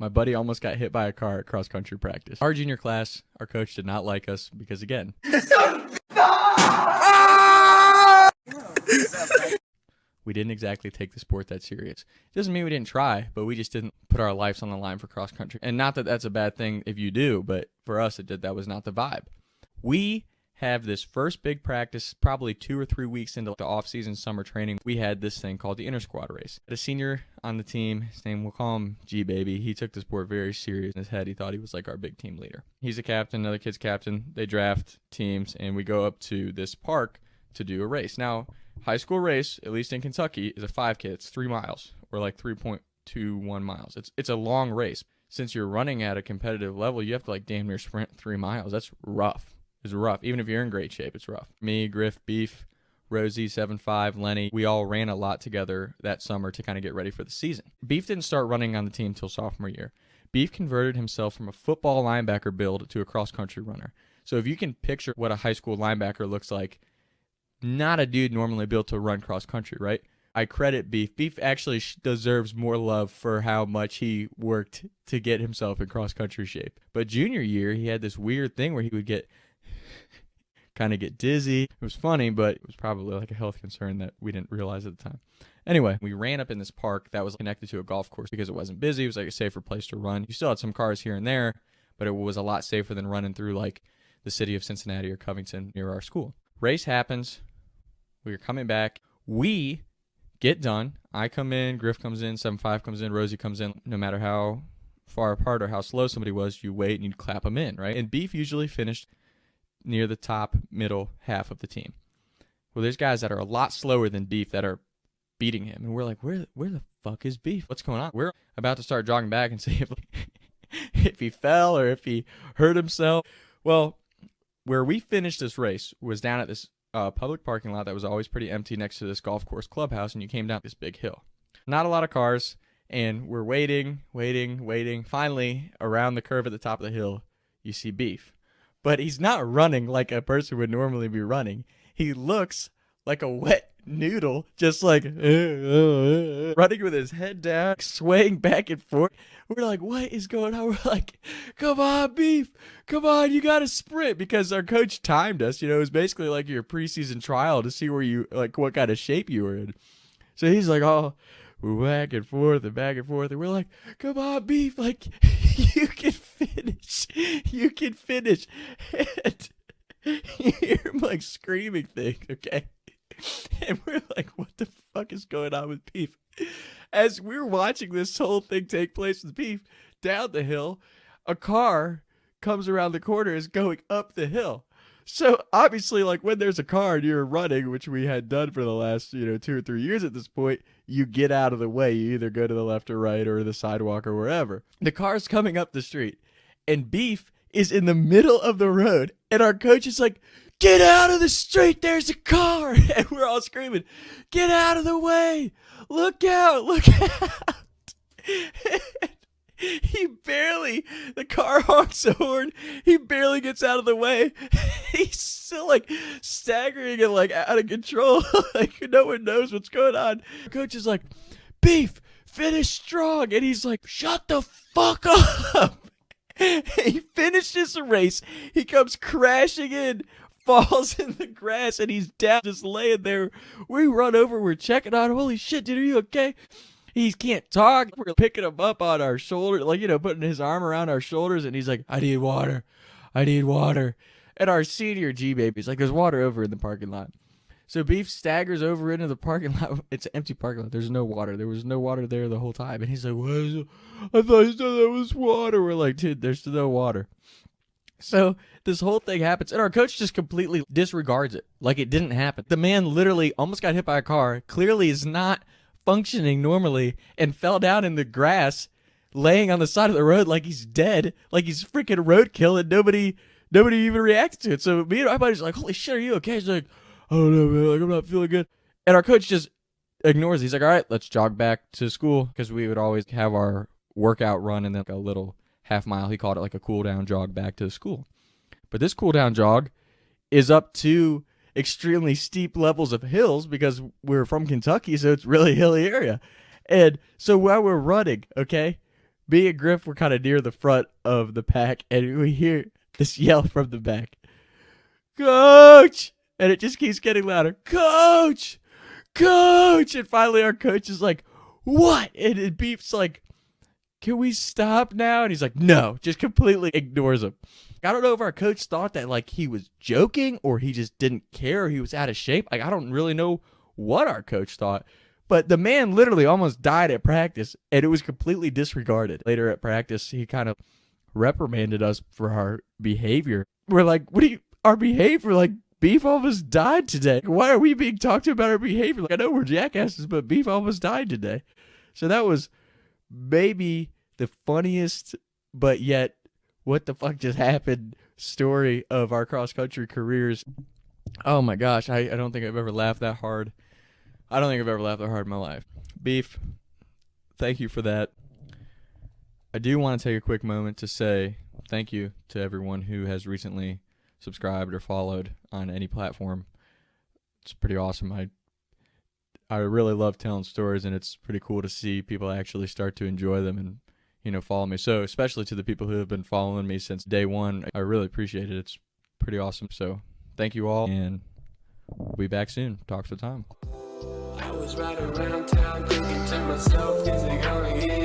My buddy almost got hit by a car at cross-country practice. Our junior class, our coach did not like us because, again, we didn't exactly take the sport that serious. It doesn't mean we didn't try, but we just didn't put our lives on the line for cross-country. And not that that's a bad thing if you do, but for us, that was not the vibe. We have this first big practice, probably 2 or 3 weeks into the off-season summer training. We had this thing called the inter-squad race. A senior on the team, his name, we'll call him G-Baby. He took the sport very serious in his head. He thought he was like our big team leader. He's a captain, another kid's captain. They draft teams, and we go up to this park to do a race. Now, high school race, at least in Kentucky, is a 5K. It's 3 miles, or like 3.21 miles. It's a long race. Since you're running at a competitive level, you have to like damn near sprint 3 miles. That's rough. It's rough. Even if you're in great shape, it's rough. Me, Griff, Beef, Rosie, 7'5", Lenny, we all ran a lot together that summer to kind of get ready for the season. Beef didn't start running on the team till sophomore year. Beef converted himself from a football linebacker build to a cross-country runner. So if you can picture what a high school linebacker looks like, not a dude normally built to run cross-country, right? I credit Beef. Beef actually deserves more love for how much he worked to get himself in cross-country shape. But junior year, he had this weird thing where he would kind of get dizzy. It was funny, but it was probably like a health concern that we didn't realize at the time. Anyway, we ran up in this park that was connected to a golf course because it wasn't busy. It was like a safer place to run. You still had some cars here and there, but it was a lot safer than running through like the city of Cincinnati or Covington near our school. Race happens. We are coming back. We get done. I come in, Griff comes in, 7'5" comes in, Rosie comes in. No matter how far apart or how slow somebody was, you wait and you clap them in, right? And Beef usually finished near the top middle half of the team. Well, there's guys that are a lot slower than Beef that are beating him, and we're like, where the fuck is Beef? What's going on? We're about to start jogging back and see if he fell or if he hurt himself. Well, where we finished this race was down at this public parking lot that was always pretty empty next to this golf course clubhouse, and you came down this big hill. Not a lot of cars, and we're waiting. Finally, around the curve at the top of the hill, you see Beef. But he's not running like a person would normally be running. He looks like a wet noodle, just like running with his head down, swaying back and forth. We're like, what is going on? We're like, come on, Beef. Come on, you got to sprint. Because our coach timed us. You know, it was basically like your preseason trial to see where you, like, what kind of shape you were in. So he's like, oh, we're back and forth. And we're like, come on, Beef. Like, you can finish. You can finish. And you hear him, like, screaming things, okay? And we're like, what the fuck is going on with Beef? As we're watching this whole thing take place with Beef, down the hill, a car comes around the corner, is going up the hill. So obviously, like, when there's a car and you're running, which we had done for the last, 2 or 3 years at this point, you get out of the way. You either go to the left or right or the sidewalk or wherever. The car's coming up the street, and Beef is in the middle of the road, and our coach is like, get out of the street, there's a car. And we're all screaming, get out of the way. Look out, look out. The car honks the horn. He barely gets out of the way. He's still like staggering and like out of control. Like no one knows what's going on. Coach is like, Beef, finish strong. And he's like, shut the fuck up. He finishes the race. He comes crashing in, falls in the grass, and he's down, just laying there. We run over, we're checking on him. Holy shit, dude, are you okay? He can't talk. We're picking him up on our shoulder, like, putting his arm around our shoulders, and he's like, I need water. And our senior G-Baby's like, there's water over in the parking lot. So Beef staggers over into the parking lot. It's an empty parking lot. There's no water. There was no water there the whole time. And he's like, what is it? I thought you said there was water. We're like, dude, there's no water. So this whole thing happens, and our coach just completely disregards it like it didn't happen. The man literally almost got hit by a car, clearly is not functioning normally, and fell down in the grass, laying on the side of the road like he's dead, like he's freaking roadkill, and nobody even reacted to it. So me and my buddy's like, holy shit, are you okay? He's like, I don't know, man, like I'm not feeling good. And our coach just ignores it. He's like, all right, let's jog back to school, because we would always have our workout run and then like a little half mile. He called it like a cool down jog back to the school. But this cool down jog is up to extremely steep levels of hills because we're from Kentucky, so it's really hilly area. And so while we're running, okay, Me and Griff were kind of near the front of the pack, and we hear this yell from the back, "Coach!" And it just keeps getting louder. "Coach! Coach!" And finally our coach is like, "What?" And Beef's like, "Can we stop now?" And he's like, "No," just completely ignores him. I don't know if our coach thought that like he was joking or he just didn't care or he was out of shape. Like, I don't really know what our coach thought. But the man literally almost died at practice, and it was completely disregarded. Later at practice, he kind of reprimanded us for our behavior. We're like, "What do you, our behavior? Like, Beef almost died today. Why are we being talked to about our behavior? Like, I know we're jackasses, but Beef almost died today." So that was maybe the funniest, but yet, what the fuck just happened story of our cross-country careers. Oh my gosh, I don't think I've ever laughed that hard. I don't think I've ever laughed that hard in my life. Beef, thank you for that. I do want to take a quick moment to say thank you to everyone who has recently subscribed or followed on any platform. It's pretty awesome. I really love telling stories, and it's pretty cool to see people actually start to enjoy them and, you know, follow me. So especially to the people who have been following me since day one, I really appreciate it. It's pretty awesome. So thank you all, and we'll be back soon. Talk to the time. I was riding around town thinking to myself, is it gonna get